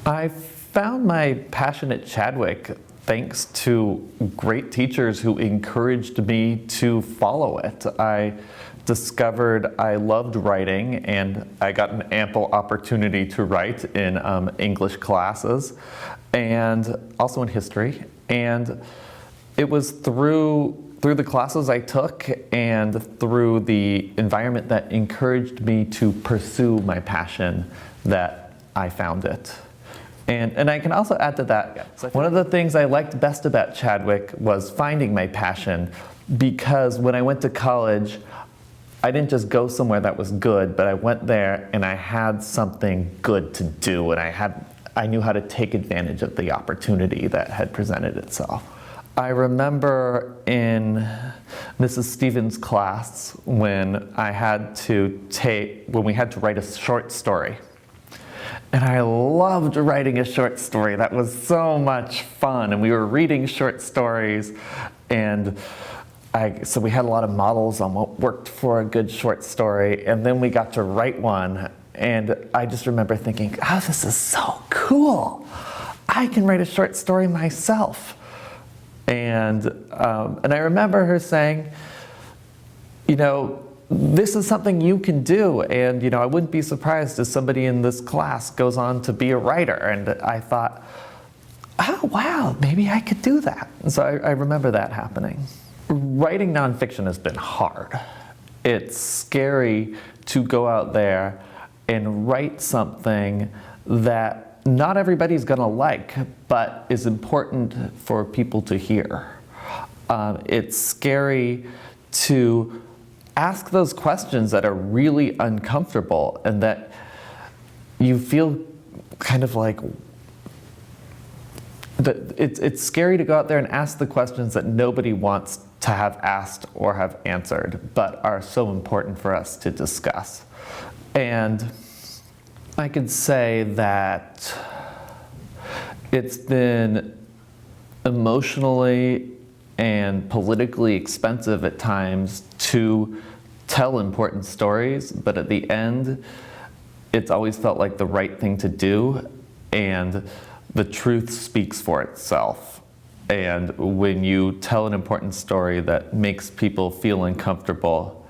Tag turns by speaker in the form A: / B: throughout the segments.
A: I found my passion at Chadwick thanks to great teachers who encouraged me to follow it. I discovered I loved writing, and I got an ample opportunity to write in English classes and also in history. And it was through the classes I took and through the environment that encouraged me to pursue my passion that I found it. And I can also add to that, one of the things I liked best about Chadwick was finding my passion, because when I went to college, I didn't just go somewhere that was good, but I went there and I had something good to do, and I knew how to take advantage of the opportunity that had presented itself. I remember in Mrs. Stevens' class when we had to write a short story. And I loved writing a short story. That was so much fun. And we were reading short stories, and so we had a lot of models on what worked for a good short story. And then we got to write one. And I just remember thinking, oh, this is so cool. I can write a short story myself. And I remember her saying, this is something you can do, and I wouldn't be surprised if somebody in this class goes on to be a writer. And I thought, oh wow, maybe I could do that. And so I remember that happening. Writing nonfiction has been hard. It's scary to go out there and write something that not everybody's gonna like, but is important for people to hear. It's scary to ask those questions that are really uncomfortable and that you feel kind of like, it's scary to go out there and ask the questions that nobody wants to have asked or have answered, but are so important for us to discuss. And I could say that it's been emotionally and politically expensive at times to tell important stories, but at the end, it's always felt like the right thing to do, and the truth speaks for itself. And when you tell an important story that makes people feel uncomfortable,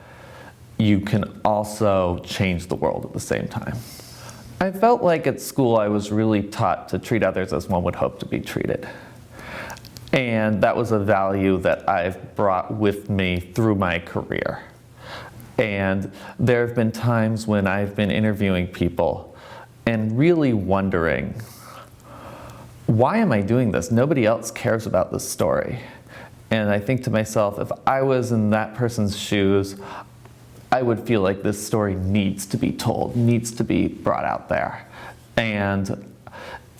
A: you can also change the world at the same time. I felt like at school I was really taught to treat others as one would hope to be treated. And that was a value that I've brought with me through my career. And there have been times when I've been interviewing people and really wondering, why am I doing this? Nobody else cares about this story. And I think to myself, if I was in that person's shoes, I would feel like this story needs to be told, needs to be brought out there. And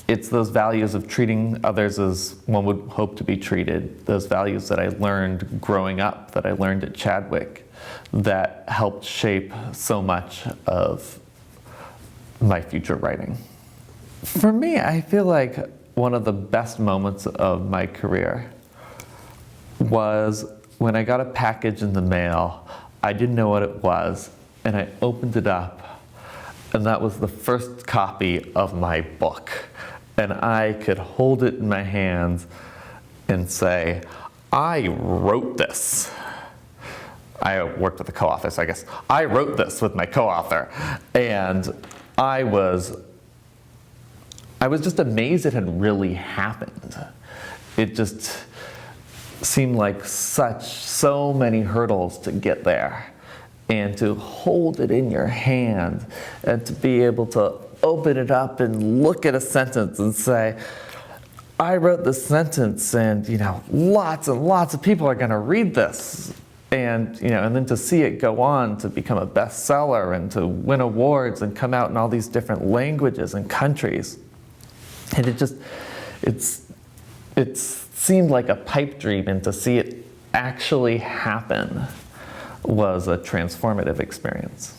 A: it's those values of treating others as one would hope to be treated, those values that I learned growing up, that I learned at Chadwick, that helped shape so much of my future writing. For me, I feel like one of the best moments of my career was when I got a package in the mail. I didn't know what it was, and I opened it up, and that was the first copy of my book. And I could hold it in my hands and say, I wrote this. I worked with a co-author, so I guess I wrote this with my co-author. And I was just amazed it had really happened. It just seemed like so many hurdles to get there. And to hold it in your hand and to be able to open it up and look at a sentence and say, I wrote this sentence, and lots and lots of people are going to read this, and then to see it go on to become a bestseller and to win awards and come out in all these different languages and countries, and it seemed like a pipe dream, and to see it actually happen was a transformative experience.